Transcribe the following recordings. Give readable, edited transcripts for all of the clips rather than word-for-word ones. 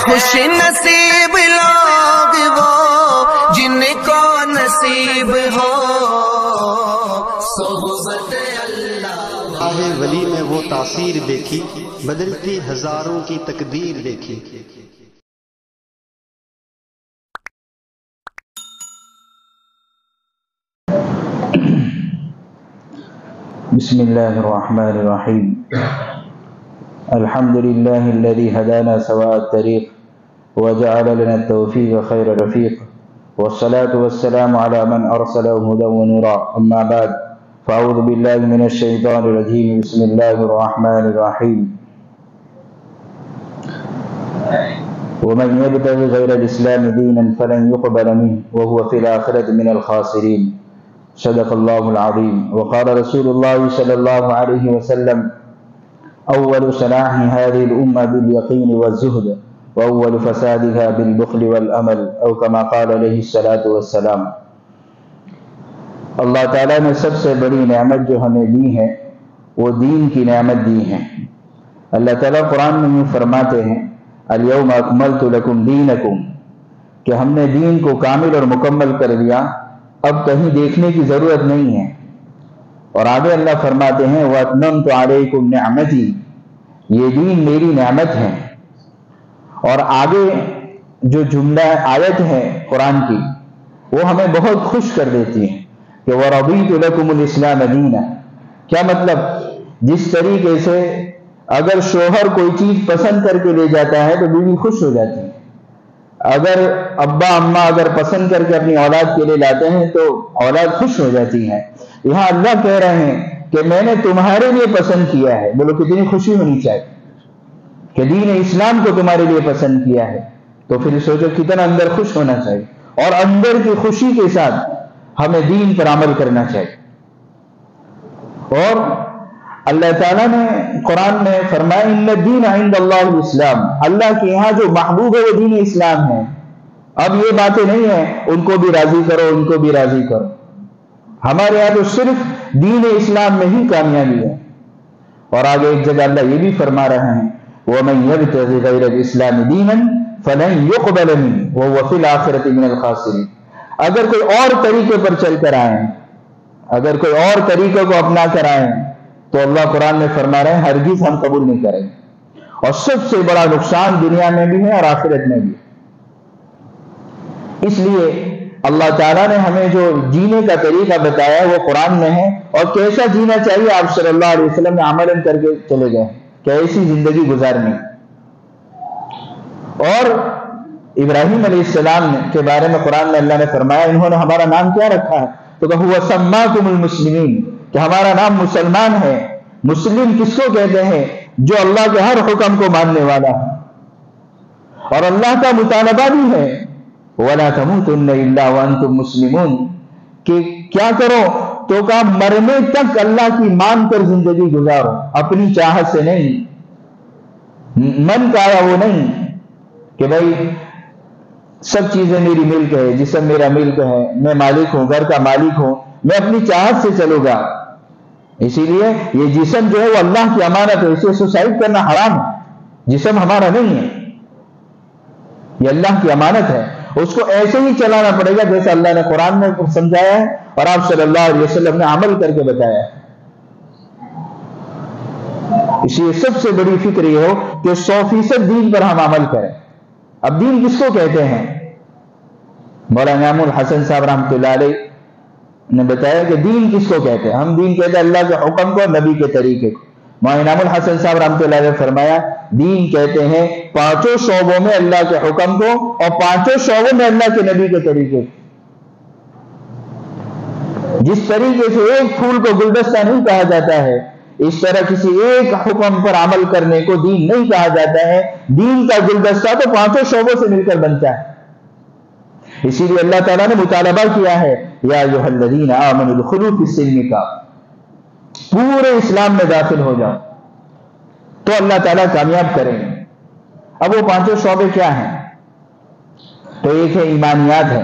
خوش نصیب لوگ وہ جن کو نصیب ہو صحبت اللہ۔ راہ ولی میں وہ تاثیر دیکھی، بدلتی ہزاروں کی تقدیر دیکھی۔ بسم الله الرحمن الرحيم الحمد لله الذي هدانا سواء الطريق وجعل لنا التوفيق خير رفيق والصلاة والسلام على من أرسله هدى ونورا أما بعد فأعوذ بالله من الشيطان الرجيم بسم الله الرحمن الرحيم ومن يبتغي غير الإسلام دينا فلن يقبل منه وهو في الآخرة من الخاسرين صدق الله العظيم وقال رسول الله صلى الله عليه وسلم أول صلاح هذه الأمة باليقين والزهد وأول فسادها بالبخل والأمل أو كما قال عليه الصلاة والسلام۔ اللہ تعالیٰ نے سب سے بڑی نعمت جو ہمیں دی ہے وہ دین کی نعمت دی ہے۔ اللہ تعالیٰ قرآن میں فرماتے ہیں اليوم اکملت لکم دینکم، کہ ہم نے دین کو کامل اور مکمل کر دیا، اب کہیں دیکھنے کی ضرورت نہیں ہے۔ اور آگے اللہ فرماتے ہیں وَأَتْمَمْتُ عَلَيْكُمْ نِعْمَتِي، یہ دین میری نعمت ہے۔ اور آگے جو جملہ آیت ہے قرآن کی وہ ہمیں بہت خوش کر دیتی ہے کہ وَرَضِيتُ لَكُمُ الْإِسْلَامَ دِينًا، کیا مطلب؟ جس طریقے سے اگر شوہر کوئی چیز پسند کر کے لے جاتا ہے تو بیوی خوش ہو جاتی ہے، اگر ابا اماں اگر پسند کر کے اپنی اولاد کے لیے لاتے ہیں تو اولاد خوش ہو جاتی ہے۔ یہاں اللہ کہہ رہے ہیں کہ میں نے تمہارے لیے پسند کیا ہے، بولو کتنی خوشی ہونی چاہیے کہ دین اسلام کو تمہارے لیے پسند کیا ہے، تو پھر سوچو کتنا اندر خوش ہونا چاہیے، اور اندر کی خوشی کے ساتھ ہمیں دین پر عمل کرنا چاہیے۔ اور اللہ تعالیٰ نے قرآن میں فرمایا ان الدین عند اللہ الاسلام، اللہ کے یہاں جو محبوب ہے وہ دین اسلام ہے۔ اب یہ باتیں نہیں ہیں ان کو بھی راضی کرو ان کو بھی راضی کرو، ہمارے یہاں تو صرف دین اسلام میں ہی کامیابی ہے۔ اور آگے ایک جگہ اللہ یہ بھی فرما رہے ہیں وَمَن يَبْتَغِ غَيْرَ الْإِسْلَامِ دِينًا فَلَن يُقْبَلَ مِنْهُ وَهُوَ فِي الْآخِرَةِ مِنَ الْخَاسِرِينَ، اگر کوئی اور طریقے پر چل کر آئیں، اگر کوئی اور طریقے کو اپنا کر آئیں تو اللہ قرآن میں فرما رہے ہیں ہرگز ہم قبول نہیں کریں گے، اور سب سے بڑا نقصان دنیا میں بھی ہے اور آخرت میں بھی۔ اس لیے اللہ تعالیٰ نے ہمیں جو جینے کا طریقہ بتایا وہ قرآن میں ہے، اور کیسا جینا چاہیے آپ صلی اللہ علیہ وسلم نے عملاً کر کے چلے گئے کہ ایسی زندگی گزارنی۔ اور ابراہیم علیہ السلام کے بارے میں قرآن میں اللہ نے فرمایا انہوں نے ہمارا نام کیا رکھا ہے، تو کہ هو سماکم المسلمین، کہ ہمارا نام مسلمان ہے۔ مسلم کس کو کہتے ہیں؟ جو اللہ کے ہر حکم کو ماننے والا ہے، اور اللہ کا مطالبہ بھی ہے وَلَا تَمُوتُنَّ إِلَّا وَأَنْتُمْ مُسْلِمُونَ، کہ کیا کرو تو کہا مرنے تک اللہ کی مان کر زندگی گزارو، اپنی چاہت سے نہیں، من کا آیا وہ نہیں کہ بھائی سب چیزیں میری ملک ہے، جسم میرا ملک ہے، میں مالک ہوں، گھر کا مالک ہوں، میں اپنی چاہت سے چلوں گا۔ اسی لیے یہ جسم جو ہے وہ اللہ کی امانت ہے، اسے سوسائڈ کرنا حرام ہے، جسم ہمارا نہیں ہے، یہ اللہ کی امانت ہے، اس کو ایسے ہی چلانا پڑے گا جیسے اللہ نے قرآن میں سمجھایا ہے اور آپ صلی اللہ علیہ وسلم نے عمل کر کے بتایا ہے۔ اس لیے سب سے بڑی فکر یہ ہو کہ 100% دین پر ہم عمل کریں۔ اب دین کس کو کہتے ہیں؟ مولانا انعام الحسن صاحب رحمۃ اللہ علیہ نے بتایا کہ دین کس کو کہتے ہیں۔ ہم دین کہتے ہیں اللہ کے حکم کو، نبی کے طریقے کو۔ مولانا انعام الحسن صاحب رحمۃ اللہ علیہ نے فرمایا دین کہتے ہیں 5 شعبوں میں اللہ کے حکم کو، اور 5 شعبوں میں اللہ کے نبی کے طریقے کو۔ جس طریقے سے ایک پھول کو گلدستہ نہیں کہا جاتا ہے، اس طرح کسی ایک حکم پر عمل کرنے کو دین نہیں کہا جاتا ہے۔ دین کا گلدستہ تو 5 شعبوں سے مل کر بنتا ہے۔ اسی لیے اللہ تعالیٰ نے مطالبہ کیا ہے یا ایھا الذین آمنوا ادخلوا فی السلم کافۃ، پورے اسلام میں داخل ہو جاؤ تو اللہ تعالیٰ کامیاب کریں گے۔ اب وہ 5 شعبے کیا ہیں؟ تو ایک ہے ایمانیات ہے،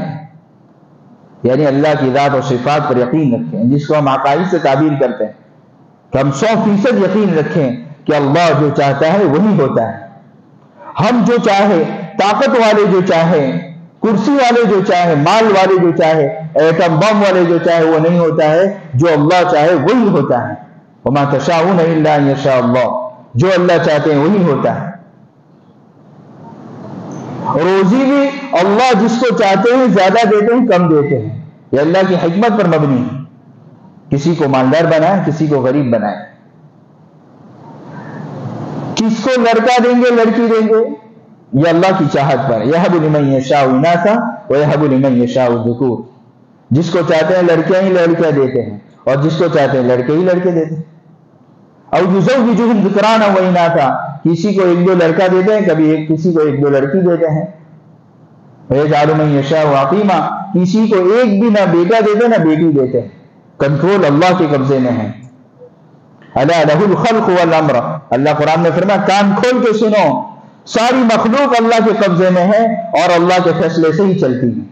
یعنی اللہ کی ذات اور صفات پر یقین رکھیں، جس کو ہم عقائد سے تعبیر کرتے ہیں کہ ہم 100% یقین رکھیں کہ اللہ جو چاہتا ہے وہی ہوتا ہے، ہم جو چاہے طاقت والے جو چاہے، کرسی والے جو چاہے، مال والے جو چاہے، ایٹم بم والے جو چاہے، وہ نہیں ہوتا ہے، جو اللہ چاہے وہی ہوتا ہے۔ وما تشاؤون الا ان یشاء اللہ، جو اللہ چاہتے ہیں وہی ہوتا ہے۔ روزی بھی اللہ جس کو چاہتے ہیں زیادہ دیتے ہیں، کم دیتے ہیں، یہ اللہ کی حکمت پر مبنی ہے۔ کسی کو مالدار بنائے، کسی کو غریب بنائے، کس کو لڑکا دیں گے لڑکی دیں گے، یہ اللہ کی چاہت پر۔ یہب لمن یشاء اناثا ویہب لمن یشاء الذکور، جس کو چاہتے ہیں لڑکیاں ہی لڑکیاں دیتے ہیں، اور جس کو چاہتے ہیں لڑکے ہی لڑکے دیتے ہیں۔ او یزوجہم ذکرانا واناثا، کسی کو ایک دو لڑکا دیتے ہیں، کبھی کسی کو ایک دو لڑکی دیتے ہیں۔ ویجعل من یشاء عقیما، کسی کو ایک بھی نہ بیٹا دیتے نہ بیٹی دیتے ہیں، کنٹرول اللہ کے قبضے میں ہے۔ الا لہ الخلق والامر، اللہ قرآن میں فرمایا کان کھول کے سنو، ساری مخلوق اللہ کے قبضے میں ہے اور اللہ کے فیصلے سے ہی چلتی ہے۔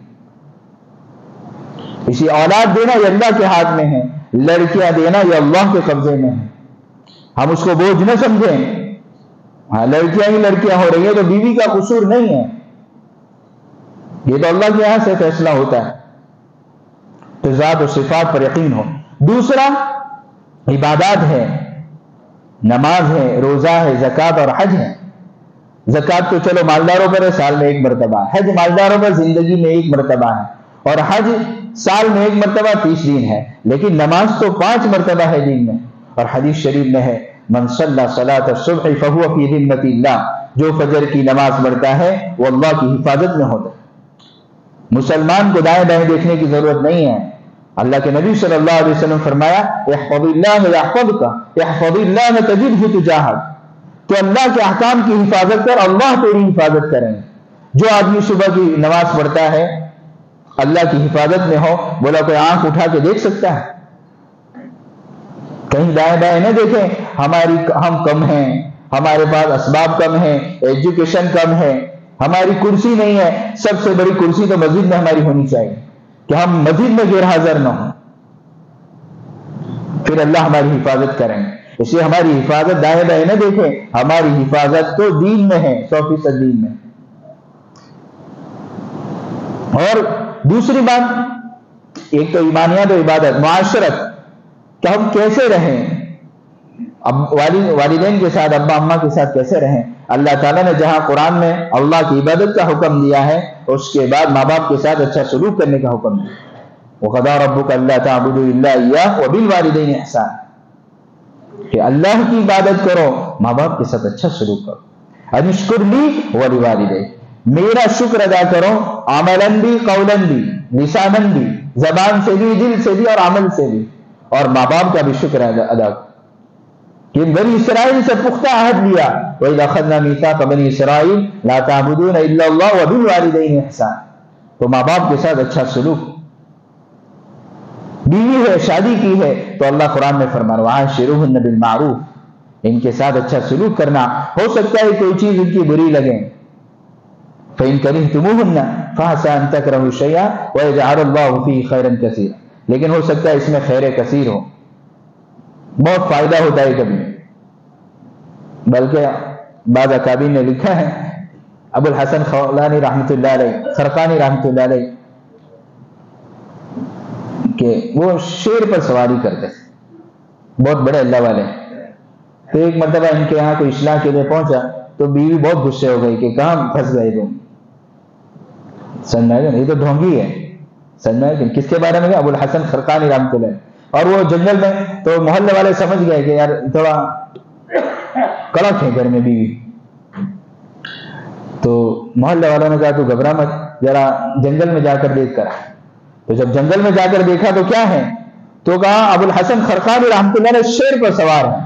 اسی اولاد دینا یہ اللہ کے ہاتھ میں ہے، لڑکیاں دینا یہ اللہ کے قبضے میں ہے۔ ہم اس کو بوجھ نہ سمجھیں، ہاں لڑکیاں ہی لڑکیاں ہو رہی ہیں تو بیوی کا قصور نہیں ہے، یہ تو اللہ کے یہاں سے فیصلہ ہوتا ہے۔ تو ذات و صفات پر یقین ہو۔ دوسرا عبادات ہے، نماز ہے، روزہ ہے، زکوٰۃ اور حج ہے۔ زکوٰۃ تو چلو مالداروں پر ہے، سال میں ایک مرتبہ، حج مالداروں پر زندگی میں ایک مرتبہ ہے، اور حج سال میں ایک مرتبہ 30 دن ہے، لیکن نماز تو 5 مرتبہ ہے دن میں۔ اور حدیث شریف میں ہے من صلی صلاۃ الصبح فہو فی ذمۃ اللہ، جو فجر کی نماز پڑھتا ہے وہ اللہ کی حفاظت میں ہوتا ہے۔ مسلمان کو دائیں بائیں دیکھنے کی ضرورت نہیں ہے۔ اللہ کے نبی صلی اللہ علیہ وسلم فرمایا احفظ اللہ یحفظک احفظ اللہ تجدہ تجاہک، تو اللہ کے احکام کی حفاظت کر، اللہ تیری حفاظت کریں۔ جو آدمی صبح کی نماز پڑھتا ہے اللہ کی حفاظت میں ہو، بولا کوئی آنکھ اٹھا کے دیکھ سکتا ہے؟ کہیں دائیں بائیں نہ دیکھیں، ہم کم ہیں، ہمارے پاس اسباب کم ہیں، ایجوکیشن کم ہے، ہماری کرسی نہیں ہے۔ سب سے بڑی کرسی تو مسجد میں ہماری ہونی چاہیے کہ ہم مسجد میں غیر حاضر نہ ہوں، پھر اللہ ہماری حفاظت کریں گے۔ اس لیے ہماری حفاظت دائیں بائیں نہ دیکھیں، ہماری حفاظت تو دین میں ہے، 100% دین میں۔ اور دوسری بات، ایک تو ایمانیات و عبادت، معاشرت، کہ ہم کیسے رہیں، اب والدین کے ساتھ، ابا اماں کے ساتھ کیسے رہیں۔ اللہ تعالیٰ نے جہاں قرآن میں اللہ کی عبادت کا حکم دیا ہے، اس کے بعد ماں باپ کے ساتھ اچھا سلوک کرنے کا حکم دیا۔ وَقَضَىٰ رَبُّكَ أَلَّا تَعْبُدُوا إِلَّا إِيَّاهُ وَبِالْوَالِدَيْنِ إِحْسَانًا، کہ اللہ کی عبادت کرو، ماں باپ کے ساتھ اچھا سلوک کرو۔ أَنِ اشْكُرْ لِي وَلِوَالِدَيْكَ، میرا شکر ادا کرو، عملاً بھی، قولاً بھی، لساناً بھی، زبان سے بھی، دل سے بھی اور عمل سے بھی، اور ماں باپ کا بھی شکر ادا کرو۔ کہ بنی اسرائیل سے پختہ عہد لیا، وَإِذْ أَخَذْنَا مِيثَاقَ بَنِي إِسْرَائِيلَ لَا تَعْبُدُونَ إِلَّا اللَّهَ وَبِالْوَالِدَيْنِ إِحْسَانًا، تو ماں باپ کے ساتھ اچھا سلوک۔ بیوی ہے، شادی کی ہے، تو اللہ قرآن میں فرما رہا ہے وَعَاشِرُوهُنَّ بِالْمَعْرُوفِ، ان کے ساتھ اچھا سلوک کرنا۔ ہو سکتا ہے کوئی چیز ان کی بری لگے، فَإِن كَرِهْتُمُوهُنَّ فَعَسَىٰ أَن تَكْرَهُوا شَيْئًا وَيَجْعَلَ اللَّهُ فِيهِ خَيْرًا كَثِيرًا، لیکن ہو سکتا ہے اس میں خیر کثیر ہو، بہت فائدہ ہوتا ہے کبھی۔ بلکہ بعض اکابرین نے لکھا ہے، ابو الحسن خولانی رحمۃ اللہ علیہ، خرقانی رحمۃ اللہ علیہ، کہ وہ شیر پر سواری کرتے، بہت بڑے اللہ والے۔ تو ایک مرتبہ ان کے یہاں کوئی اصلاح کے لیے پہنچا تو بیوی بہت غصے ہو گئی کہ کہاں پھنس گئے تم، سمجھ میں یہ تو ڈھونگی ہے، سمجھ میں کس کے بارے میں؟ ابو الحسن خرقانی رحمۃ اللہ علیہ۔ اور وہ جنگل میں، تو محلے والے سمجھ گئے کہ یار تھوڑا کڑک ہے گھر میں بیوی، تو محلے والوں نے کہا تو گھبرا مت، ذرا جنگل میں جا کر دیکھ کر۔ تو جب جنگل میں جا کر دیکھا تو کیا ہے، تو کہا ابو الحسن خرقانی رحمۃ اللہ علیہ شیر پر سوار ہیں۔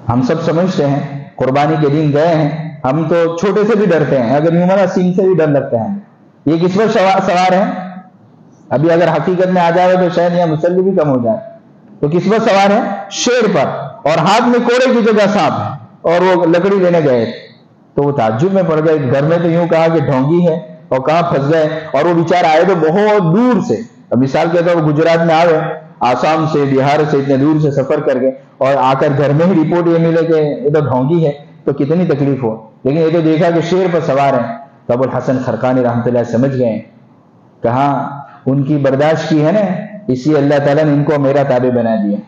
ہم سب سمجھتے ہیں قربانی کے دن گئے ہیں، ہم تو چھوٹے سے بھی ڈرتے ہیں، اگر یوں مرا سینگ سے بھی ڈر لگتا ہے۔ یہ کس پر سوار ہے؟ ابھی اگر حقیقت میں آ جائے تو شاید یہ مسلح بھی کم ہو جائے۔ تو کس پر سوار ہے؟ شیر پر، اور ہاتھ میں کوڑے کی جگہ سانپ ہے، اور وہ لکڑی لینے گئے تھے۔ تو وہ تعجب میں پڑ گئے، گھر میں تو یوں کہا کہ ڈھونگی ہے، اور کہاں پھنس گئے، اور وہ بیچارے آئے تو بہت دور سے، اب مثال کے طور پر گجرات میں آئے، آسام سے، بہار سے اتنے دور سے سفر کر گئے، اور آ کر گھر میں ہی رپورٹ یہ ملے کہ یہ تو ڈھونگی ہے۔ تو کتنی تکلیف ہو. لیکن یہ تو دیکھا کہ شیر پر سوار ہیں تو ابو الحسن خرقانی رحمۃ اللہ سمجھ گئے، کہاں ان کی برداشت کی ہے نا، اسی اللہ تعالیٰ نے ان کو میرا تابع بنا دیا.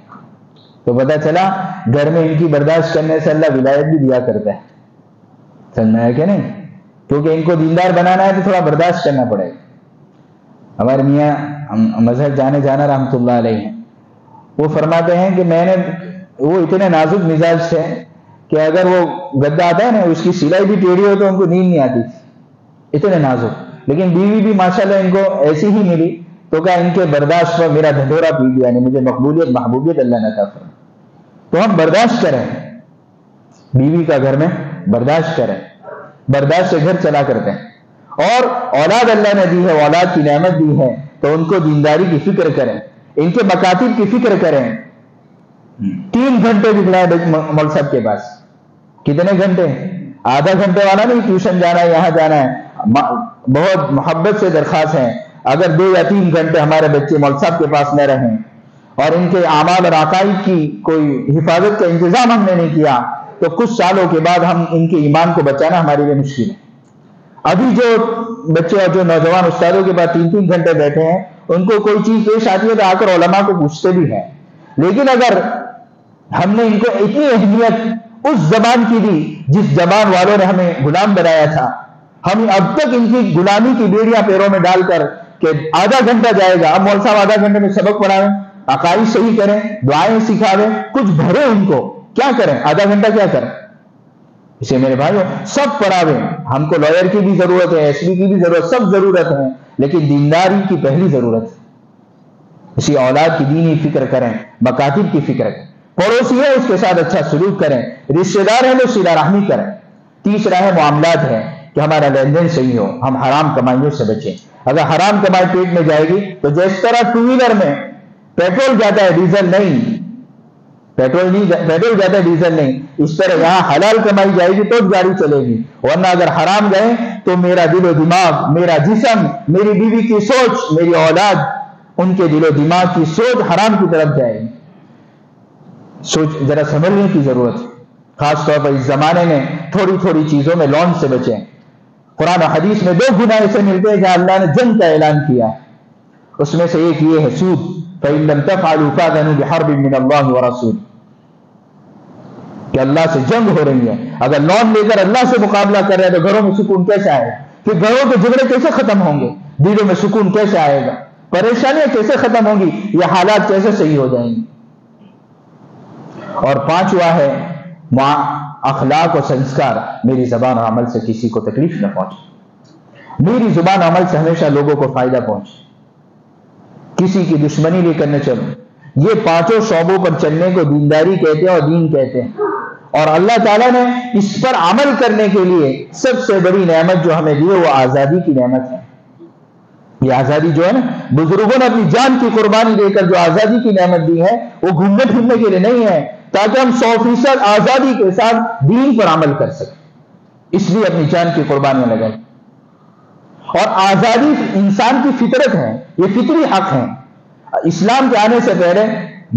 تو پتہ چلا گھر میں ان کی برداشت کرنے سے اللہ ولایت بھی دیا کرتا ہے. سمجھنا ہے کہ نہیں؟ کیونکہ ان کو دیندار بنانا ہے تو تھوڑا برداشت کرنا پڑے گا. ہمارے میاں مظہر جانے جانا رحمۃ اللہ علیہ ہیں، وہ فرماتے ہیں کہ میں نے، وہ اتنے نازک مزاج تھے کہ اگر وہ گدا آتا ہے نا اس کی سلائی بھی ٹیڑھی ہو تو ان کو نیند نہیں آتی تھی، اتنے نازک. لیکن بیوی بھی ماشاءاللہ ان کو ایسی ہی ملی تو کہا ان کے برداشت پر میرا ڈھنڈورا پی دیا، یعنی مجھے مقبولیت محبوبیت اللہ نے عطا فرمائی. تو ہم برداشت کریں، بیوی کا گھر میں برداشت کریں، برداشت سے گھر چلا کرتے ہیں. اور اولاد اللہ نے دی ہے، اولاد کی نعمت دی ہے تو ان کو دینداری کی فکر کریں، ان کے مکاتب کی فکر کریں. 3 گھنٹے بگڑا ہے مول صاحب کے پاس، کتنے گھنٹے؟ آدھا گھنٹے والا نہیں، ٹیوشن جانا ہے، یہاں جانا ہے. بہت محبت سے درخواست ہے اگر 2 یا 3 گھنٹے ہمارے بچے مول صاحب کے پاس نہ رہیں اور ان کے اعمال اور عقائد کی کوئی حفاظت کا انتظام ہم نے نہیں کیا تو کچھ سالوں کے بعد ہم ان کے ایمان کو بچانا ہمارے لیے مشکل ہے. ابھی جو بچے اور جو نوجوان استادوں کے بعد 3 گھنٹے بیٹھے ہیں ان کو کوئی چیز پیش آتی ہے تو آ کر علماء کو پوچھتے بھی ہیں. لیکن اگر ہم نے ان کو اتنی اہمیت اس زبان کی دی جس زبان والوں نے ہمیں غلام بنایا تھا، ہم اب تک ان کی غلامی کی بیڑیاں پیروں میں ڈال کر کہ آدھا گھنٹہ جائے گا، اب مول صاحب آدھا گھنٹے میں سبق پڑھائیں، عقائد صحیح کریں، دعائیں سکھاویں، کچھ بھرے ان کو، کیا کریں؟ آدھا گھنٹہ کیا کریں؟ اسے میرے بھائیوں سب پڑھاویں. ہم کو لائر کی بھی ضرورت ہے، ایس پی کی بھی ضرورت، سب ضرورت ہے، لیکن دینداری کی پہلی ضرورت ہے. اسی اولاد کی دینی فکر کریں، مکاتب کی فکر کریں، پڑوسی ہے اس کے ساتھ اچھا سلوک کریں، رشتے دار ہیں تو صلہ رحمی کریں. تیسرا ہے معاملات ہے کہ ہمارا لین دین صحیح ہو، ہم حرام کمائیوں سے بچیں. اگر حرام کمائی پیٹ میں جائے گی تو جس طرح 2 ویلر میں پیٹرول جاتا ہے ڈیزل نہیں، پیٹرول جاتا ہے ڈیزل نہیں، اس طرح یہاں حلال کمائی جائے گی تو گاڑی چلے گی. ورنہ اگر حرام گئے تو میرا دل و دماغ، میرا جسم، میری بیوی کی سوچ، میری اولاد، ان کے دل و دماغ کی سوچ حرام کی طرف جائے گی. سوچ ذرا سمجھنے کی ضرورت ہے. خاص طور پر اس زمانے میں تھوڑی تھوڑی چیزوں میں لون سے بچیں. قرآن و حدیث میں 2 گناہ ایسے ملتے ہیں جہاں اللہ نے جنگ کا اعلان کیا ہے. اس میں سے ایک یہ ہے سود. فَإِن لَمْ تَفْعَلُوا فَأْذَنُوا بِحَرْبٍ مِّنَ اللَّهِ وَرَسُولِهِ، کہ اللہ سے جنگ ہو رہی ہے. اگر لون لے کر اللہ سے مقابلہ کر رہے ہیں تو گھروں میں سکون کیسے آئے گا؟ کہ گھروں کے جھگڑے کیسے ختم ہوں گے؟ دلوں میں سکون کیسے آئے گا؟ پریشانیاں کیسے ختم ہوں گی؟ یہ حالات کیسے صحیح ہو جائیں گے؟ اور 5واں ہے اخلاق و سنسکار. میری زبان اور عمل سے کسی کو تکلیف نہ پہنچے، میری زبان عمل سے ہمیشہ لوگوں کو فائدہ پہنچے، کسی کی دشمنی لے کر نہ چلوں. یہ 5 شعبوں پر چلنے کو دینداری کہتے ہیں اور دین کہتے ہیں. اور اللہ تعالیٰ نے اس پر عمل کرنے کے لیے سب سے بڑی نعمت جو ہمیں دی ہے وہ آزادی کی نعمت ہے. یہ آزادی جو ہے نا، بزرگوں نے اپنی جان کی قربانی دے کر جو آزادی کی نعمت دی ہے وہ گھومنے پھرنے کے لیے نہیں ہے، تاکہ ہم 100% آزادی کے ساتھ دین پر عمل کر سکیں. اس لیے اپنی جان کی قربانیاں لگائیں. اور آزادی انسان کی فطرت ہے، یہ فطری حق ہے. اسلام کے آنے سے پہلے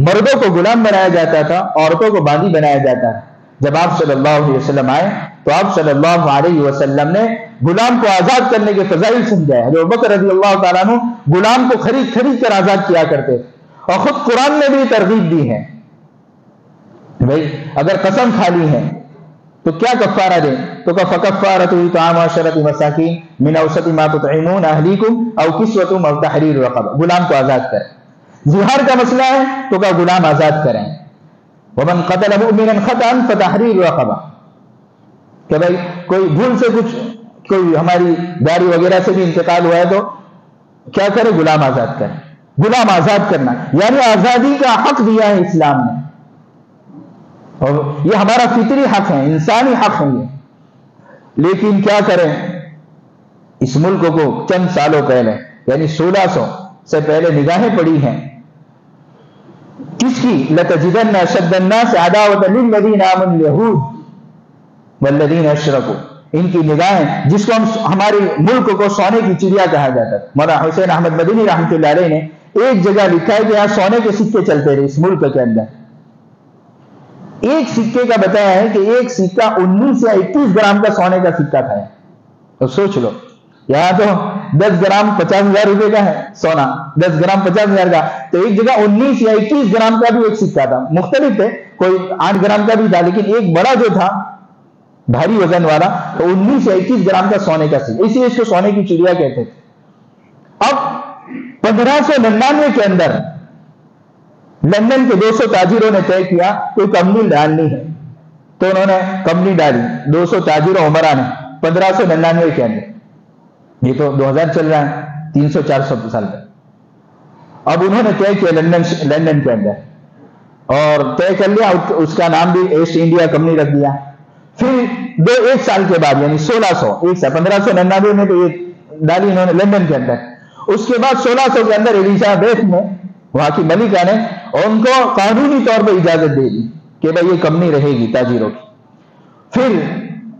مردوں کو غلام بنایا جاتا تھا، عورتوں کو باندھی بنایا جاتا ہے. جب آپ صلی اللہ علیہ وسلم آئے تو آپ صلی اللہ علیہ وسلم نے غلام کو آزاد کرنے کے فضائل سمجھائے. حضرت ابوبکر رضی اللہ تعالیٰ عنہ غلام کو خرید کر آزاد کیا کرتے تھے. اور خود قرآن نے بھی ترغیب دی ہے، بھائی اگر قسم کھا لی ہے تو کیا کفارہ دیں؟ تو فکفارۃ اطعام 10 مساکین من اوسط ما تطعمون اہلیکم او کسوتہم او تحریر رقبہ. غلام کو آزاد کریں. زہار کا مسئلہ ہے تو کہا غلام آزاد کریں. ومن قتل مؤمنا خطأ فتحریر رقبہ، کہ بھائی کوئی بھول سے کچھ، کوئی ہماری داڑھی وغیرہ سے بھی انتقال ہوا ہے تو کیا کرے؟ غلام آزاد کریں. غلام آزاد کرنا یعنی آزادی کا حق دیا ہے اسلام نے، اور یہ ہمارا فطری حق ہے، انسانی حق ہے یہ. لیکن کیا کریں، اس ملک کو چند سالوں پہلے یعنی 1600 سے پہلے نگاہیں پڑی ہیں کس کی؟ لَتَجِدَنَّ أَشَدَّ النَّاسِ عَدَاوَةً لِلَّذِينَ آمَنُوا الْيَهُودَ وَالَّذِينَ أَشْرَكُوا. ان کی نگاہیں، جس کو ہم ہمارے ملک کو سونے کی چڑیا کہا جاتا ہے. مولانا حسین احمد مدنی رحمۃ اللہ علیہ نے ایک جگہ لکھا ہے کہ یہاں سونے کے سکے چلتے رہے اس ملک کے اندر. ایک سکے کا بتایا ہے کہ ایک سکہ 19 یا 21 گرام کا سونے کا سکہ تھا. تو سوچ لو، یہاں تو 10 گرام 50,000 روپے کا ہے سونا، 10 گرام 50,000 کا، تو ایک جگہ 19 یا 21 گرام کا بھی ایک سکہ تھا. مختلف تھے، کوئی 8 گرام کا بھی تھا، لیکن ایک بڑا جو تھا بھاری وزن والا تو 19 یا 21 گرام کا سونے کا سکہ، اسی اس کو سونے کی چڑیا کہتے تھے. اب 1599 کے اندر لندن کے 200 تاجروں نے طے کیا کوئی کمپنی ڈالنی ہے، تو انہوں نے کمپنی ڈالی 200 تاجروں عمرہ نے 1599 کے اندر. یہ تو 2000 چل رہا ہے، 300-400 سال پہ. اب انہوں نے طے کیا لندن کے اندر، اور طے کر لیا، اس کا نام بھی ایسٹ انڈیا کمپنی رکھ دیا. پھر ایک سال کے بعد یعنی 1599 میں تو یہ ڈالی انہوں نے لندن کے اندر. اس کے بعد 1600 کے اندر ایلیزابیتھ نے، وہاں کی ملکہ نے، ان کو قانونی طور پہ اجازت دے دی کہ بھائی یہ کمپنی رہے گی تاجروں کی. پھر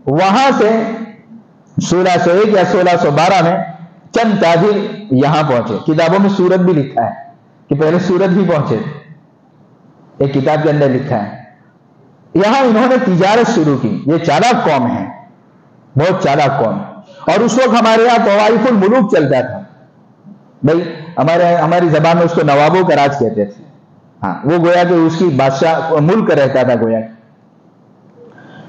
وہاں سے 1601 یا 1612 میں چند تاجر یہاں پہنچے. کتابوں میں سورت بھی لکھا ہے کہ پہلے سورت بھی پہنچے، ایک کتاب کے اندر لکھا ہے. یہاں انہوں نے تجارت شروع کی. یہ چالاک قوم ہے، بہت چالاک قوم. اور اس وقت ہمارے یہاں طوائف الملوک چلتا تھا. بھائی ہماری زبان میں اس کو نوابوں کا راج کہتے تھے. ہاں، وہ گویا کہ اس کی بادشاہ ملک رہتا تھا گویا.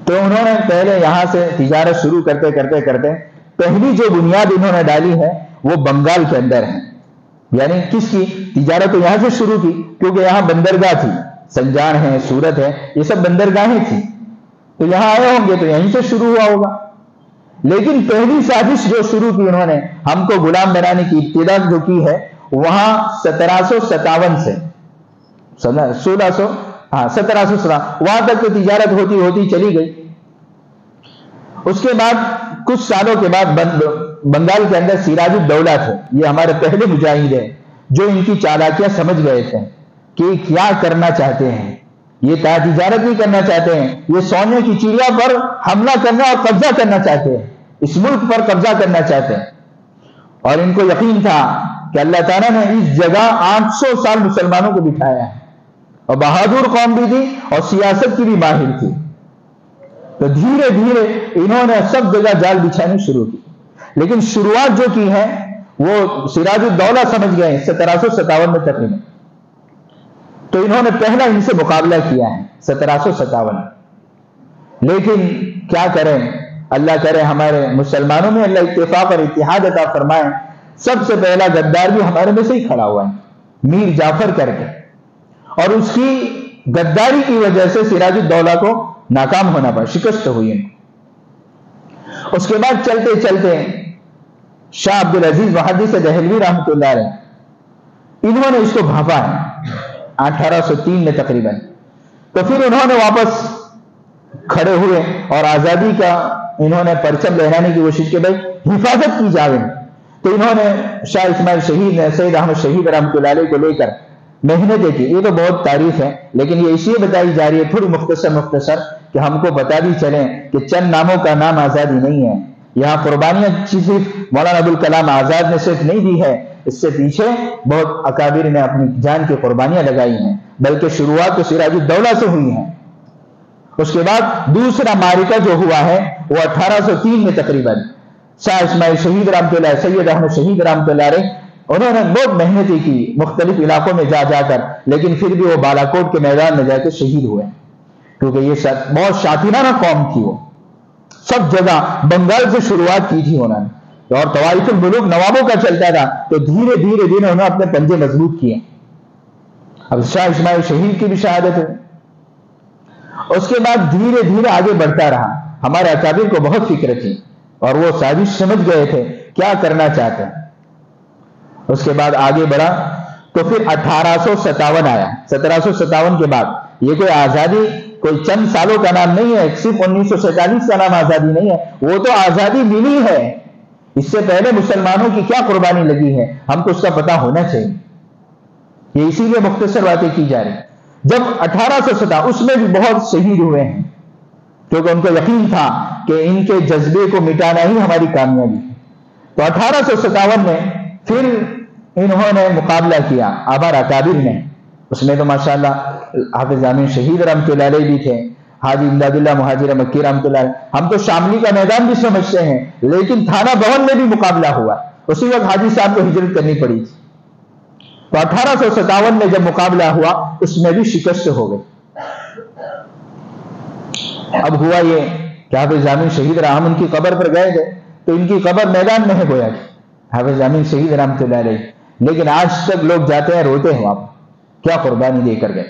تو انہوں نے پہلے یہاں سے تجارت شروع کرتے کرتے کرتے پہلی جو بنیاد انہوں نے ڈالی ہے وہ بنگال کے اندر ہے. یعنی کس کی تجارت تو یہاں سے شروع کی، کیونکہ یہاں بندرگاہ تھی، سنجان ہے، سورت ہے، یہ سب بندرگاہیں تھی. تو یہاں آئے ہوں گے تو یہیں سے شروع ہوا ہوگا. لیکن پہلی سازش جو شروع کی انہوں نے ہم کو غلام بنانے کی ابتدا جو کی ہے، وہاں 1757 سے 1717 وہاں تک تو تجارت ہوتی ہوتی چلی گئی. اس کے بعد کچھ سالوں کے بعد بنگال کے اندر سراج الدولہ تھے. یہ ہمارے پہلے مجاہد ہیں جو ان کی چالاکیاں سمجھ گئے تھے کہ کیا کرنا چاہتے ہیں. یہ تجارت نہیں کرنا چاہتے ہیں، یہ سونے کی چڑیا پر حملہ کرنا اور قبضہ کرنا چاہتے ہیں، اس ملک پر قبضہ کرنا چاہتے ہیں. اور ان کو یقین تھا کہ اللہ تعالیٰ نے اس جگہ 800 سال مسلمانوں کو بٹھایا ہے، اور بہادر قوم بھی تھی اور سیاست کی بھی ماہر تھی. تو دھیرے دھیرے انہوں نے سب جگہ جال بچھانی شروع کی. لیکن شروعات جو کی ہے وہ سراج الدولہ سمجھ گئے 1757 میں تقریباً. تو انہوں نے پہلا ان سے مقابلہ کیا ہے 1757. لیکن کیا کریں، اللہ کرے ہمارے مسلمانوں میں اللہ اتفاق اور اتحاد عطا فرمائے. سب سے پہلا غدار بھی ہمارے میں سے ہی کھڑا ہوا ہے، میر جعفر کر کے، اور اس کی غداری کی وجہ سے سراج الدولہ کو ناکام ہونا پڑا، شکست ہوئی ان کو. اس کے بعد چلتے چلتے شاہ عبد العزیز محدث دہلوی رحمۃ اللہ علیہ، انہوں نے اس کو بھانپا ہے 1803 میں تقریباً. تو پھر انہوں نے واپس کھڑے ہوئے اور آزادی کا انہوں نے پرچم لہرانے کی کوشش کی، بھائی حفاظت کی جاوے. تو انہوں نے شاہ اسماعیل شہید نے سید احمد شہید رحمۃ اللہ علیہ کو لے کر محنتیں کی. یہ تو بہت تعریف ہے، لیکن یہ اس لیے بتائی جا رہی ہے تھوڑی مختصر کہ ہم کو بتا بھی چلیں کہ چند ناموں کا نام آزادی نہیں ہے. یہاں قربانیاں صرف مولانا ابوالکلام آزاد نے صرف نہیں دی ہے، اس سے پیچھے بہت اکابر نے اپنی جان کی قربانیاں لگائی ہیں، بلکہ شروعات تو سراج الدولہ سے ہوئی ہیں. اس کے بعد دوسرا معرکہ جو ہوا ہے وہ 1803 میں تقریباً شاہ اسماعیل شہید رحمۃ اللہ، سید احمد شہید رحمۃ اللہ علیہ، انہوں نے بہت محنتیں کی مختلف علاقوں میں جا کر، لیکن پھر بھی وہ بالاکوٹ کے میدان میں جا کے شہید ہوئے، کیونکہ یہ بہت شاطرانہ قوم تھی. وہ سب جگہ بنگال سے شروعات کی تھی انہوں نے، اور طوائف الملوک نوابوں کا چلتا تھا، تو دھیرے دھیرے دھیرے انہوں نے اپنے پنجے مضبوط کیے. اب شاہ اسماعیل شہید کی بھی شہادت ہے. اس کے بعد دھیرے دھیرے آگے بڑھتا رہا. ہمارے اکابر کو بہت فکر تھی اور وہ سازش سمجھ گئے تھے کیا کرنا چاہتے ہیں. اس کے بعد آگے بڑھا تو پھر 1857 آیا. 1757 کے بعد یہ کوئی آزادی کوئی چند سالوں کا نام نہیں ہے، صرف 1947 کا نام آزادی نہیں ہے، وہ تو آزادی ملی ہے. اس سے پہلے مسلمانوں کی کیا قربانی لگی ہے ہم کو اس کا پتہ ہونا چاہیے. یہ اسی لیے مختصر باتیں کی جا رہی. جب 1857 اس میں بھی بہت شہید ہوئے ہیں، کیونکہ ان کو یقین تھا کہ ان کے جذبے کو مٹانا ہی ہماری کامیابی ہے. تو 1857 میں پھر انہوں نے مقابلہ کیا آبار اکابر نے. اس میں تو ماشاءاللہ حافظ امین شہید رحمۃ اللہ علیہ بھی تھے، حاجی امداد اللہ مہاجر مکی رحمۃ اللہ علیہ. ہم تو شاملی کا میدان بھی سمجھتے ہیں، لیکن تھانہ بھون میں بھی مقابلہ ہوا، اسی وقت حاجی صاحب کو ہجرت کرنی پڑی تھی. تو 1857 میں جب مقابلہ ہوا اس میں بھی شکست ہو گئی. اب ہوا یہ کہ حافظ امین شہید رحم ان کی قبر پر گئے تھے، تو ان کی قبر میدان میں ہے گویا کہ حافظ امین شہید رحمۃ اللہ علیہ. لیکن آج تک لوگ جاتے ہیں روتے ہیں، وہاں کیا قربانی دے کر گئے،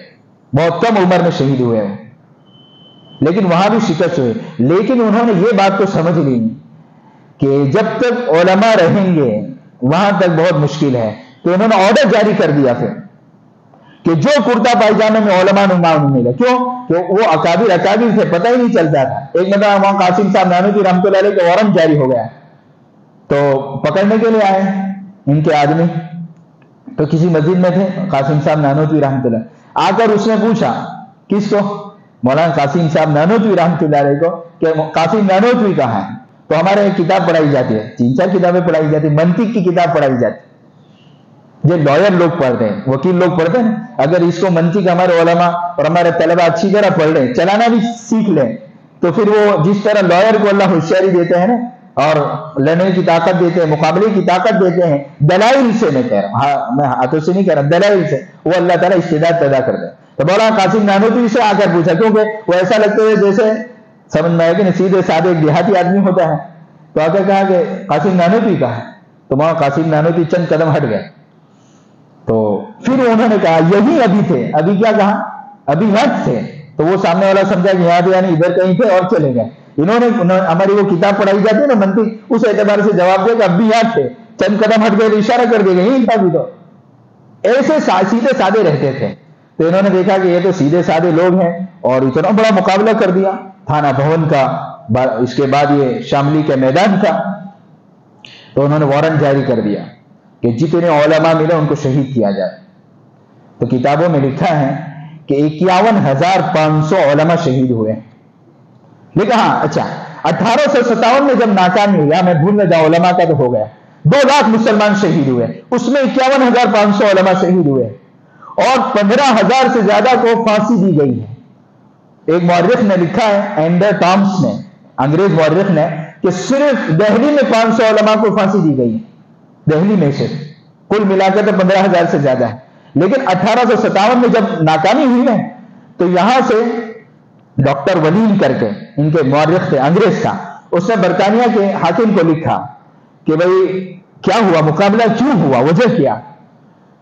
بہت کم عمر میں شہید ہوئے ہیں، لیکن وہاں بھی شکست ہوئے. لیکن انہوں نے یہ بات تو سمجھ لی کہ جب تک علماء رہیں گے وہاں تک بہت مشکل ہے. تو انہوں نے آرڈر جاری کر دیا پھر کہ جو کرتا پائجامے میں علماء نما ملے. کیوں کہ وہ اکابر تھے، پتہ ہی نہیں چلتا تھا. ایک مرتبہ وہاں قاسم صاحب نانوتوی رحمۃ اللہ علیہ کا وارنٹ جاری ہو گیا، تو پکڑنے کے لیے آئے ان کے آدمی، تو کسی مسجد میں تھے قاسم صاحب نانوتوی رحمۃ اللہ. آ کر اس نے پوچھا کس کو؟ مولانا قاسم صاحب نانوتوی رحمۃ اللہ علیہ کو، کہ قاسم نانوتوی کہاں ہے؟ تو ہمارے ایک کتاب پڑھائی جاتی ہے، 3-4 کتابیں پڑھائی جاتی ہیں، منطق کی کتاب پڑھائی جاتی ہے، جو لائر لوگ پڑھتے ہیں، وکیل لوگ پڑھتے ہیں. اگر اس کو منطق ہمارے علماء اور ہمارے طلبہ اچھی طرح پڑھ لیں، چلانا بھی سیکھ لیں، تو پھر وہ جس طرح لائر کو اللہ ہوشیاری دیتے ہیں نا، اور لڑنے کی طاقت دیتے ہیں، مقابلے کی طاقت دیتے ہیں، دلائل سے میں کہہ رہا ہوں، میں ہاتھوں سے نہیں کہہ رہا، دلائل سے وہ اللہ تعالیٰ استعداد پیدا کر دے. تو مولانا قاسم نانوتوی سے آ کر پوچھا، کیونکہ وہ ایسا لگتے ہوئے جیسے سمجھ میں آئے کہ سیدھے سادے ایک دیہاتی آدمی ہوتا ہے. تو آ کر کہا کہ قاسم نانوتوی کہاں ہے؟ تو مولانا قاسم نانوتوی چند قدم ہٹ گئے. تو پھر انہوں نے کہا یہی ابھی تھے. ابھی کیا کہا؟ ابھی یہاں تھے. تو وہ سامنے والا سمجھا کہ یہاں یعنی ادھر کہیں تھے اور چلے گئے. انہوں نے ہماری وہ کتاب پڑھائی جاتی ہے نا منطق، اس اعتبار سے جواب دیا کہ اب بھی یاد تھے، چند قدم ہٹ گئے تو اشارہ کر دے گا یہی تھا. بھی تو ایسے سیدھے سادے رہتے تھے. تو انہوں نے دیکھا کہ یہ تو سیدھے سادے لوگ ہیں، اور اتنا بڑا مقابلہ کر دیا تھانہ بھون کا. اس کے بعد یہ شاملی کا میدان تھا، تو انہوں نے وارنٹ جاری کر دیا کہ جتنے علماء ملے ان کو شہید کیا جائے. تو کتابوں میں لکھا ہے کہ 51,500 علماء شہید ہوئے. لیکن ہاں اچھا 1857 میں جب ناکامی ہوئی، میں بھول نہ جاؤں، علماء کا تو ہو گیا، 2 لاکھ مسلمان شہید ہوئے، اس میں 51,500 علماء شہید ہوئے، اور 15,000 سے زیادہ کو پھانسی دی گئی ہے. ایک مورخ نے لکھا ہے، اینڈر ٹامس نے، انگریز مورخ نے، کہ صرف دہلی میں 500 علماء کو پھانسی دی گئی ہے، دہلی میں سے کل ملا کر تو 15,000 سے زیادہ ہے. لیکن 1857 میں جب ناکامی ہوئی ہے تو یہاں سے ڈاکٹر ولیم کر کے ان کے مورخ تھے، انگریز تھا، اس نے برطانیہ کے حاکم کو لکھا کہ بھئی کیا ہوا، مقابلہ کیوں ہوا، وجہ کیا؟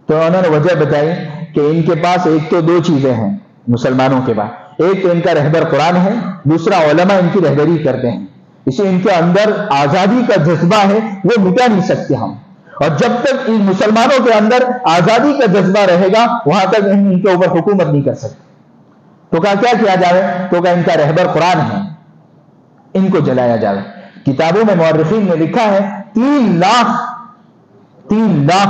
تو انہوں نے وجہ بتائی کہ ان کے پاس ایک تو 2 چیزیں ہیں مسلمانوں کے پاس، ایک تو ان کا رہبر قرآن ہے، دوسرا علماء ان کی رہبری کرتے ہیں. اسے ان کے اندر آزادی کا جذبہ ہے، وہ مٹا نہیں سکتے ہم، اور جب تک ان مسلمانوں کے اندر آزادی کا جذبہ رہے گا وہاں تک ان کے اوپر حکومت نہیں کر سکتے. تو کہا کیا کیا جائے؟ تو کہا ان کا رہبر قرآن ہے، ان کو جلایا جائے. کتابوں میں مورخین نے لکھا ہے 3 لاکھ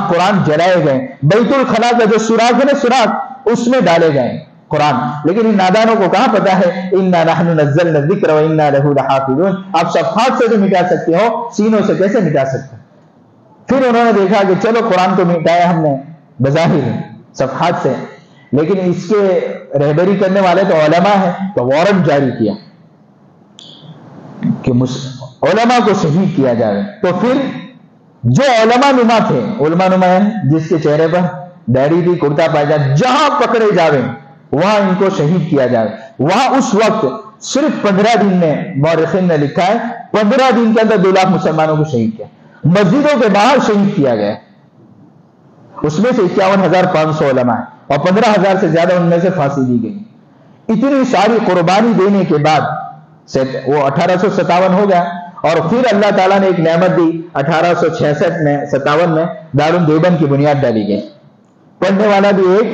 قرآن جلائے گئے. بیت الخلا کا جو سوراخ ہے نا، سوراخ، اس میں ڈالے گئے قرآن. لیکن ان نادانوں کو کہاں پتا ہے اِنَّا نَحْنُ نَزَّلْنَا الذِّكْرَ وَإِنَّا لَهُ لَحَافِظُونَ. آپ صفحات سے تو مٹا سکتے ہو، سینوں سے کیسے مٹا سکتے؟ پھر انہوں نے دیکھا کہ چلو قرآن تو مٹایا ہم نے بظاہر صفحات سے، لیکن اس کے رہبری کرنے والے تو علماء ہیں. تو وارنٹ جاری کیا کہ علماء کو شہید کیا جائے. تو پھر جو علماء نما تھے، علماء نما جس کے چہرے پر داڑھی تھی، کرتا پائجامہ، جہاں پکڑے جاویں وہاں ان کو شہید کیا جائے. وہاں اس وقت صرف 15 دن میں، مورخین نے لکھا ہے 15 دن کے اندر 2 لاکھ مسلمانوں کو شہید کیا. مسجدوں کے باہر شہید کیا گیا. اس میں سے 51,500 علماء ہیں، اور 15,000 سے زیادہ ان میں سے پھانسی دی گئی. اتنی ساری قربانی دینے کے بعد وہ 1857 ہو گیا. اور پھر اللہ تعالیٰ نے ایک نعمت دی، 1866 میں 57 میں دارالعلوم دیوبند کی بنیاد ڈالی گئی. پڑھنے والا بھی ایک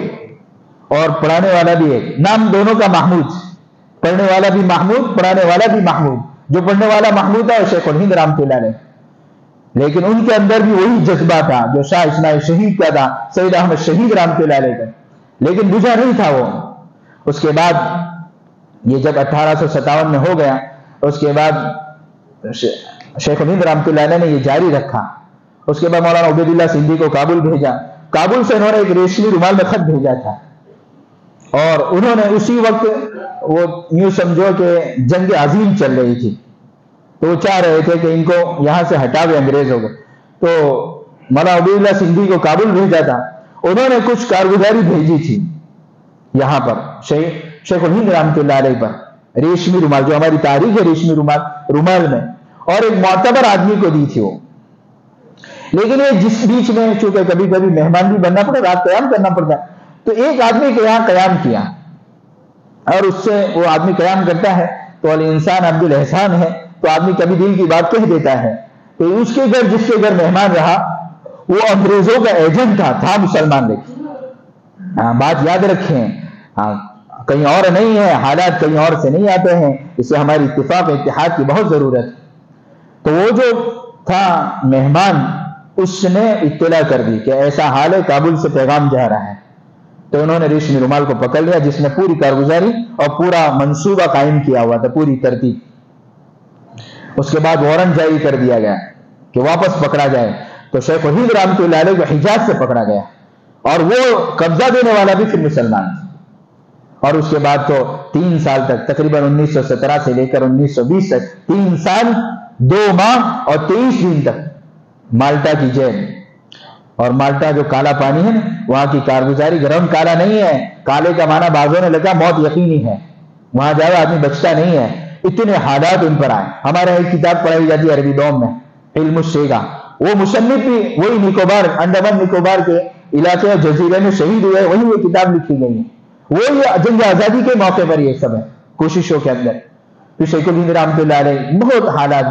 اور پڑھانے والا بھی ایک، نام دونوں کا محمود، پڑھنے والا بھی محمود، پڑھانے والا بھی محمود. جو پڑھنے والا محمود ہے شیخ الہند رحمۃ اللہ علیہ، لیکن ان کے اندر بھی وہی جذبہ تھا جو شاہ اسماعیل شہید کا تھا، سید احمد شہید رحمۃ اللہ علیہ کا، لیکن بجھا نہیں تھا وہ. اس کے بعد یہ جب 1857 میں ہو گیا، اس کے بعد شیخ الہند رحمۃ اللہ علیہ نے یہ جاری رکھا. اس کے بعد مولانا عبید اللہ سندھی کو کابل بھیجا. کابل سے انہوں نے ایک ریشمی رومال میں خط بھیجا تھا اور انہوں نے اسی وقت وہ یوں سمجھو کہ جنگ عظیم چل رہی تھی، تو وہ چاہ رہے تھے کہ ان کو یہاں سے ہٹاوے انگریز ہو گئے، تو مولانا عبید اللہ سندھی کو کابل بھیجا تھا، انہوں نے کچھ کارگزاری بھیجی تھی یہاں پر شیخ الہند رحمۃ اللہ علیہ پر، ریشمی رومال، جو ہماری تاریخ ہے ریشمی رومال میں، اور ایک معتبر آدمی کو دی تھی وہ. لیکن یہ جس بیچ میں چونکہ کبھی کبھی مہمان بھی بننا پڑتا، رات قیام کرنا پڑتا، تو ایک آدمی کے یہاں قیام کیا، اور اس سے وہ آدمی قیام کرتا ہے تو الانسان عبد الاحسان ہے، تو آدمی کبھی دل کی بات کہہ دیتا ہے. تو اس کے گھر جس کے گھر مہمان رہا وہ انگریزوں کا ایجنٹ تھا مسلمان. دیکھیں بات یاد رکھیں، کہیں اور نہیں ہے، حالات کہیں اور سے نہیں آتے ہیں، اس سے ہماری اتفاق اتحاد کی بہت ضرورت ہے. تو وہ جو تھا مہمان، اس نے اطلاع کر دی کہ ایسا حال ہے، کابل سے پیغام جا رہا ہے. تو انہوں نے ریشمی رومال کو پکڑ لیا جس نے پوری کارگزاری اور پورا منصوبہ قائم کیا ہوا تھا، پوری ترتیب. اس کے بعد وارنٹ جاری کر دیا گیا کہ واپس پکڑا جائے. تو شیخ الہند رحمۃ اللہ علیہ کو حجاز سے پکڑا گیا، اور وہ قبضہ دینے والا بھی پھر مسلمان تھا. اور اس کے بعد تو 3 سال تک، تقریباً 1917 سے لے کر 1920 تک 3 سال 2 ماہ اور 23 دن تک مالٹا کی جیل. اور مالٹا جو کالا پانی ہے نا، وہاں کی کارگزاری، گراؤنڈ کالا نہیں ہے، کالے کا معنی بعضوں نے لگا موت یقینی ہے، وہاں جائے آدمی بچتا نہیں ہے. اتنے حالات ان پر آئے. ہمارے ایک کتاب پڑھائی جاتی ہے عربی دوم میں، علم الشیگا، وہ مصنف بھی وہی نکوبار، انڈمان نکوبار کے علاقے اور جزیرے میں شہید ہوئے، وہی وہ کتاب لکھی گئی ہے. وہی جنگ آزادی کے موقع پر یہ سب ہے، کوششوں کے اندر. تو شیخ الہند رحمۃ اللہ علیہ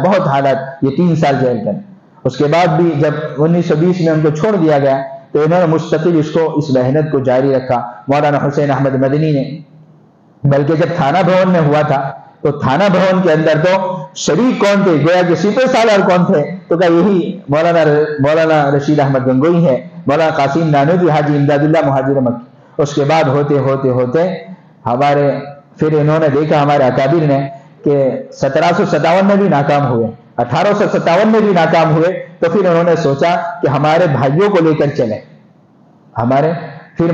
بہت حالات یہ 3 سال جیل کر. اس کے بعد بھی جب 1920 میں ان کو چھوڑ دیا گیا تو انہوں نے مستقل اس محنت کو جاری رکھا. مولانا حسین احمد مدنی نے، بلکہ جب تھانہ بھون میں ہوا تھا تو تھانہ بھون کے اندر تو شریک کون تھے، گویا کہ سپہ سالار کون تھے، تو کہ یہی مولانا رشید احمد گنگوئی ہے، مولانا قاسم نانوتوی، حاجی امداد اللہ مہاجر مکی. اس کے بعد ہوتے ہمارے پھر انہوں نے دیکھا ہمارے اکابر نے کہ 1757 میں بھی ناکام ہوئے، 1857 میں بھی ناکام ہوئے. تو پھر انہوں نے سوچا کہ ہمارے بھائیوں کو لے کر چلیں. پھر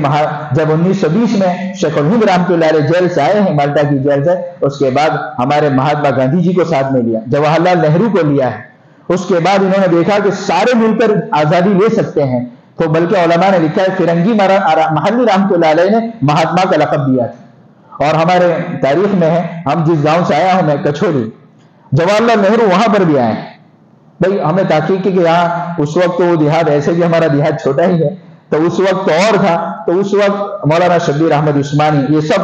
جب 1920 میں شیخ الہند رحمۃ اللہ علیہ جیل سے آئے ہیں، مالٹا کی جیل سے، اس کے بعد ہمارے مہاتما گاندھی جی کو ساتھ میں لیا، جواہر لال نہرو کو لیا ہے. اس کے بعد انہوں نے دیکھا کہ سارے مل کر آزادی لے سکتے ہیں، تو بلکہ علماء نے لکھا ہے فرنگی محلی رحمۃ اللہ علیہ نے مہاتما کا لقب دیا تھا. اور ہمارے تاریخ میں ہے، ہم جس گاؤں سے آیا ہوں میں کچھوری، جواہر لال نہرو وہاں پر بھی آئے. بھائی ہمیں تحقیق کی کہ یہاں اس وقت تو وہ دیہات، ایسے بھی ہمارا دیہات چھوٹا ہی ہے، تو اس وقت اور تھا. تو اس وقت مولانا شبیر احمد عثمانی، یہ سب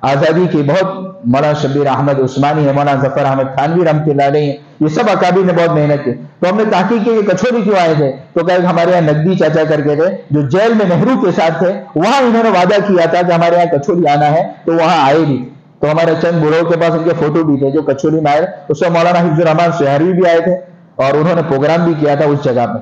آزادی کی بہت، مولانا شبیر احمد عثمانی ہے، مولانا ظفر احمد تھانوی رحمۃ اللہ علیہ، یہ سب اکابر نے بہت محنت کی. تو ہم نے تحقیق کی کہ کچھوری کیوں آئے تھے، تو کہ ہمارے یہاں نقدی چاچا کر کے تھے جو جیل میں نہرو کے ساتھ تھے، وہاں انہوں نے وعدہ کیا تھا کہ ہمارے یہاں کچھوری آنا ہے، تو وہاں آئے بھی. تو ہمارے چند بڑوں کے پاس ان کے فوٹو بھی تھے جو کچھوری میں آئے. اس میں مولانا حفظ الرحمان سہروی بھی آئے تھے اور انہوں نے پروگرام بھی کیا تھا اس جگہ پہ.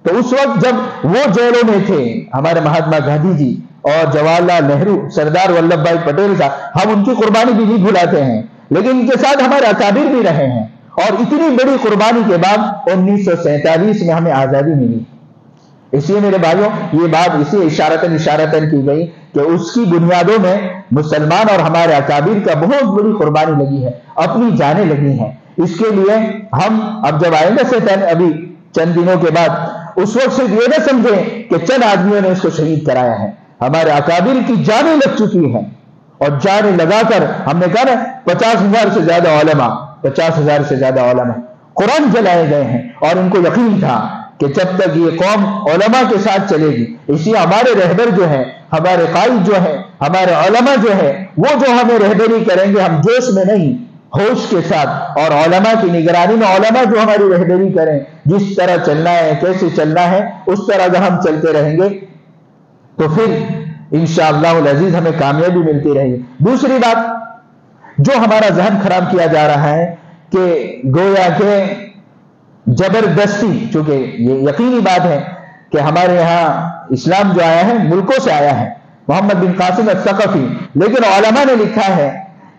تو اس وقت جب وہ جیلوں میں تھے ہمارے مہاتما گاندھی جی اور جواہر لال نہرو، سردار ولبھ بھائی پٹیل صاحب، ہم ان کی قربانی بھی نہیں بھلاتے ہیں، لیکن ان کے ساتھ ہمارے اکابر بھی رہے ہیں. اور اتنی بڑی قربانی کے بعد 1947 میں ہمیں آزادی ملی. اس لیے میرے بھائیوں یہ بات اسی اشارتاً کی گئی کہ اس کی بنیادوں میں مسلمان اور ہمارے اکابر کا بہت بڑی قربانی لگی ہے، اپنی جانیں لگی ہیں. اس کے لیے ہم اب جب آئیں گے سے ابھی چند دنوں کے بعد، اس وقت صرف یہ نہ سمجھیں کہ چند آدمیوں نے اس کو شہید کرایا ہے. ہمارے اکابر کی جانیں لگ چکی ہیں، اور جانیں لگا کر ہم نے کہا نا 50,000 سے زیادہ علماء، 50,000 سے زیادہ علماء قرآن جلائے گئے ہیں. اور ان کو یقین تھا کہ جب تک یہ قوم علماء کے ساتھ چلے گی، اسی ہمارے رہبر جو ہیں، ہمارے قائد جو ہیں، ہمارے علماء جو ہیں، وہ جو ہمیں رہبری کریں گے، ہم جوش میں نہیں ہوش کے ساتھ، اور علماء کی نگرانی میں علماء جو ہماری رہبری کریں، جس طرح چلنا ہے، کیسے چلنا ہے، اس طرح اگر ہم چلتے رہیں گے تو پھر انشاءاللہ العزیز ہمیں کامیابی ملتی رہے گی. دوسری بات جو ہمارا ذہن خراب کیا جا رہا ہے کہ گویا کہ زبردستی، چونکہ یہ یقینی بات ہے کہ ہمارے یہاں اسلام جو آیا ہے ملکوں سے آیا ہے، محمد بن قاسم الثقفی، لیکن علماء نے لکھا ہے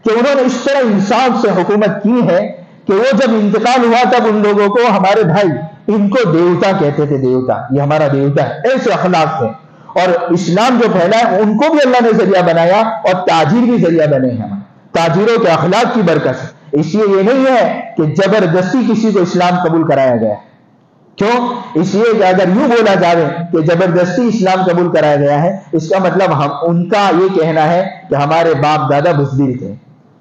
کہ انہوں نے اس طرح انصاف سے حکومت کی ہے کہ وہ جب انتقال ہوا تب ان لوگوں کو، ہمارے بھائی ان کو دیوتا کہتے تھے، دیوتا، یہ ہمارا دیوتا ہے، ایسے اخلاق تھے. اور اسلام جو پھیلا ہے ان کو بھی اللہ نے ذریعہ بنایا، اور تاجر بھی ذریعہ بنے ہیں ہمارے تاجروں کے اخلاق کی برکت سے۔ اس لیے یہ نہیں ہے کہ زبردستی کسی کو اسلام قبول کرایا گیا ہے۔ کیوں؟ اس لیے کہ اگر یوں بولا جائے کہ زبردستی اسلام قبول کرایا گیا ہے، اس کا مطلب ان کا یہ کہنا ہے کہ ہمارے باپ دادا بزدل تھے،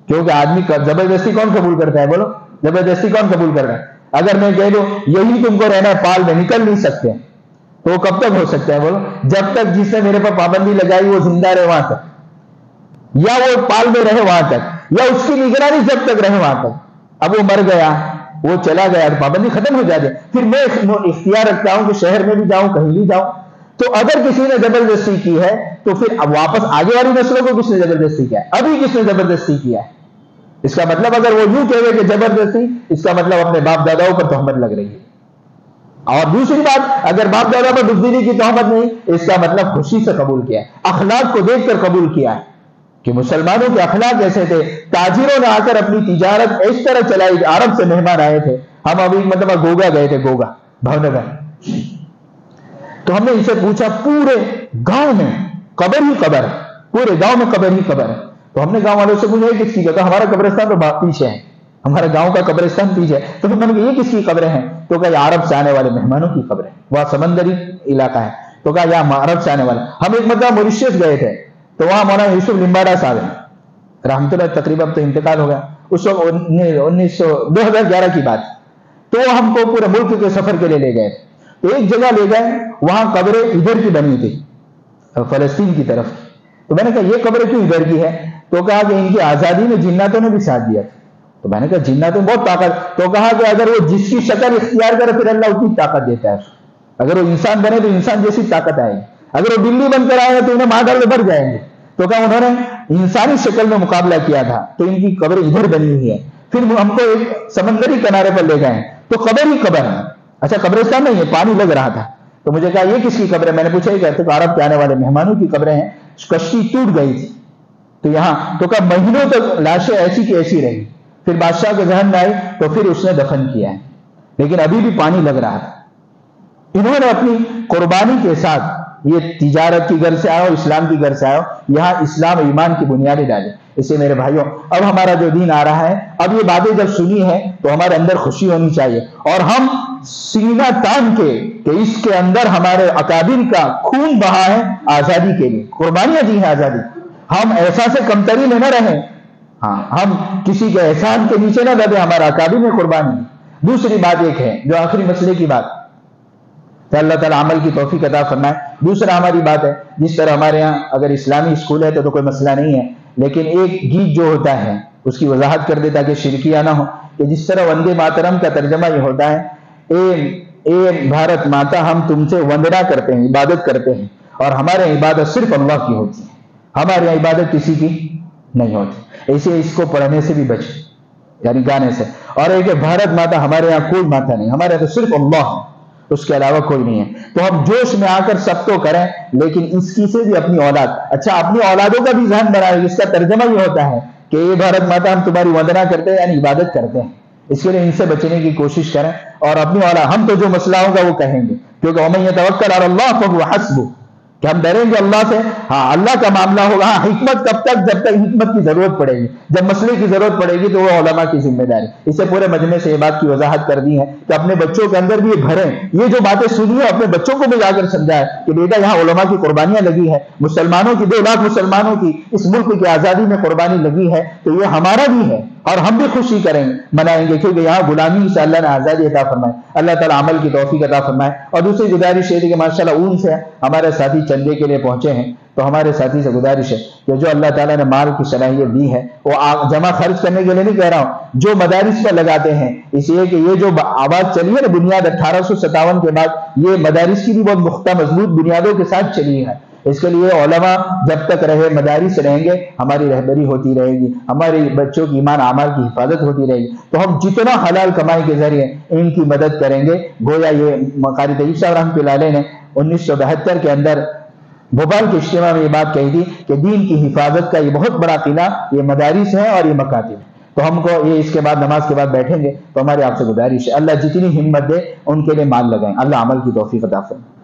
کیونکہ آدمی زبردستی کون قبول کرتا ہے؟ بولو، زبردستی کون قبول کر رہا ہے؟ اگر میں کہہ دوں یہی تم کو رہنا ہے، پال میں نکل نہیں سکتے، تو وہ کب تک ہو سکتا ہے؟ بولو، جب تک جس نے میرے پر پابندی لگائی وہ زندہ رہے وہاں تک، یا وہ پال میں رہے وہاں تک، یا اس کی نگرانی جب تک رہے وہاں تک۔ اب وہ مر گیا، وہ چلا گیا، پابندی ختم ہو جائے، پھر میں اختیار رکھتا ہوں کہ شہر میں بھی جاؤں، کہیں بھی جاؤں۔ تو اگر کسی نے زبردستی کی ہے تو پھر اب واپس آگے والی نسلوں کو کس نے زبردستی کیا ہے؟ ابھی کس نے زبردستی کیا ہے؟ اس کا مطلب اگر وہ یوں کہے کہ زبردستی، اس کا مطلب اپنے باپ داداؤں پر تہمت لگ رہی ہے۔ اور دوسری بات، اگر باپ دادا پر بزدلی کی تہمت نہیں، اس کا مطلب خوشی سے قبول کیا ہے، اخلاق کو دیکھ کر قبول کیا ہے کہ مسلمانوں کے اخلاق ایسے تھے۔ تاجروں نے آ کر اپنی تجارت اس طرح چلائی، عرب سے مہمان آئے تھے، ہم ابھی مطلب گوگا گئے تھے، گوگا بھاونگر، تو ہم نے ان سے پوچھا پورے گاؤں میں قبر ہی قبر ہے، پورے گاؤں میں قبر ہی قبر ہے۔ تو ہم نے گاؤں والوں سے پوچھا یہ کس کی قبر؟ ہمارا قبرستان تو پیچھے ہے، ہمارے گاؤں کا قبرستان پیچھے ہے۔ تو پھر میں نے کہا یہ کس کی قبریں ہیں؟ تو کہا یہ عرب سے آنے والے مہمانوں کی قبر ہے، وہاں سمندری علاقہ ہے۔ تو کہا یہاں عرب سے آنے والے۔ ہم ایک مرتبہ موریشیس گئے تھے، تو وہاں مولانا یوسف لمباڑا صاحب ہیں رحمۃ اللہ، تقریباً تو انتقال ہو گیا اس وقت 2011 کی بات۔ تو وہ ہم کو پورے ملک کے سفر کے لیے لے گئے، تو ایک جگہ لے گئے، وہاں قبریں ادھر کی بنی تھی، فلسطین کی طرف۔ تو میں نے کہا یہ قبر کیوں ادھر کی ہے؟ تو کہا کہ ان کی آزادی میں جناتوں نے بھی ساتھ دیا۔ تو میں نے کہا جناتوں میں بہت طاقت، تو کہا کہ اگر وہ جس کی شکل اختیار کرے پھر اللہ اتنی طاقت دیتا ہے، اگر وہ انسان بنے تو انسان جیسی طاقت آئے گی، اگر وہ بلی بن کر آئے گا تو انہیں مار ڈال کے بڑھ جائیں گے۔ تو کہا انہوں نے انسانی شکل میں مقابلہ کیا تھا، تو ان کی قبر ادھر بنی ہوئی ہے۔ پھر ہم کو ایک سمندری کنارے پر لے گئے، تو قبر ہی قبر ہے، اچھا قبرستان نہیں ہے، پانی لگ رہا تھا۔ تو مجھے کہا یہ کس کی قبر ہے؟ میں نے پوچھا یہ کہتے عرب کے آنے والے مہمانوں کی قبریں ہیں، کشتی ٹوٹ گئی تھی تو یہاں، تو کہا مہینوں تک لاشیں ایسی کی ایسی رہی، پھر بادشاہ کے ذہن میں آئی تو پھر اس نے دفن کیا ہے، لیکن ابھی بھی پانی لگ رہا تھا۔ انہوں نے اپنی قربانی کے ساتھ یہ تجارت کی غرض سے آئے ہو، اسلام کی غرض سے آئے ہو، یہاں اسلام ایمان کی بنیادیں ڈالیں۔ اس سے میرے بھائیوں، اب ہمارا جو دین آ رہا ہے، اب یہ باتیں جب سنی ہے تو ہمارے اندر خوشی ہونی چاہیے، اور ہم سینہ تان کے کہ اس کے اندر ہمارے اکابر کا خون بہا ہے آزادی کے لیے، قربانیاں دی ہیں آزادی، ہم احساس کمتری میں نہ رہیں، ہاں ہم کسی کے احسان کے نیچے نہ دبیں، ہمارا اکابر میں قربانی۔ دوسری بات ایک ہے جو آخری مسئلے کی بات، کہ اللہ تعالیٰ عمل کی توفیق عطا فرمائے۔ دوسرا ہماری بات ہے، جس طرح ہمارے ہاں اگر اسلامی اسکول ہے تو کوئی مسئلہ نہیں ہے، لیکن ایک گیت جو ہوتا ہے اس کی وضاحت کر دے تاکہ شرکیہ نہ ہو، کہ جس طرح وندے ماترم کا ترجمہ یہ ہوتا ہے، اے بھارت ماتا ہم تم سے وندنا کرتے ہیں، عبادت کرتے ہیں، اور ہمارے عبادت صرف اللہ کی ہوتی ہے، ہمارے یہاں عبادت کسی کی نہیں ہوتی، اسے اس کو پڑھنے سے بھی بچے، یعنی گانے سے۔ اور ایک بھارت ماتا، ہمارے یہاں کوئی ماتا نہیں، ہمارے یہاں تو صرف اللہ ہے، اس کے علاوہ کوئی نہیں ہے۔ تو ہم جوش میں آ کر سب تو کریں، لیکن اس کی سے بھی اپنی اولاد، اچھا اپنی اولادوں کا بھی ذہن بنائے، اس کا ترجمہ یہ ہوتا ہے کہ یہ بھارت ماتا ہم تمہاری وندنا کرتے ہیں، یعنی عبادت کرتے ہیں، اس کے لیے ان سے بچنے کی کوشش کریں، اور اپنی اولاد، ہم تو جو مسئلہ ہوگا وہ کہیں گے، کیونکہ وَمَن يَتَوَكَّلْ عَلَى اللَّهِ فَهُوَ حَسْبُهُ، کہ ہم ڈریں گے اللہ سے، ہاں اللہ کا معاملہ ہوگا۔ ہاں حکمت کب تک؟ جب تک حکمت کی ضرورت پڑے گی، جب مسئلے کی ضرورت پڑے گی تو وہ علماء کی ذمہ داری۔ اس سے پورے مجمع سے یہ بات کی وضاحت کر دی ہے کہ اپنے بچوں کے اندر بھی یہ بھریں، یہ جو باتیں سنی ہے اپنے بچوں کو بھی جا کر سمجھائے کہ بیٹا یہاں علماء کی قربانیاں لگی ہے، مسلمانوں کی 2 لاکھ مسلمانوں کی اس ملک کی آزادی میں قربانی لگی ہے، تو یہ ہمارا بھی ہے، اور ہم بھی خوشی کریں گے، منائیں گے، کیونکہ یہاں غلامی سے اللہ نے آزادی عطا فرمائے، اللہ تعالیٰ عمل کی توفیق عطا فرمائے۔ اور دوسری گزارش یہ ہے کہ ماشاءاللہ اون سے ہمارے ساتھی چندے کے لیے پہنچے ہیں، تو ہمارے ساتھی سے گزارش ہے کہ جو اللہ تعالیٰ نے مال کی صلاحیت دی ہے وہ جمع خرچ کرنے کے لیے نہیں کہہ رہا ہوں، جو مدارس پر لگاتے ہیں، اس لیے کہ یہ جو آواز چلی ہے نا بنیاد 1857 کے بعد، یہ مدارس کی بھی بہت پختہ مضبوط بنیادوں کے ساتھ چلی ہے۔ اس کے لیے علماء جب تک رہے، مدارس رہیں گے، ہماری رہبری ہوتی رہے گی، ہماری بچوں کی ایمان اعمال کی حفاظت ہوتی رہے گی، تو ہم جتنا حلال کمائی کے ذریعے ان کی مدد کریں گے۔ گویا یہ قاری طیب صاحب رحمۃ اللہ علیہ نے 1972 کے اندر بھوپال کے اجتماع میں یہ بات کہی تھی کہ دین کی حفاظت کا یہ بہت بڑا قلعہ یہ مدارس ہیں اور یہ مکاتب ہیں۔ تو ہم کو یہ اس کے بعد نماز کے بعد بیٹھیں گے تو ہماری آپ سے گزارش ہے، اللہ جتنی ہمت دے ان کے لیے مال لگائیں، اللہ عمل کی توفیق عطا فرمائے۔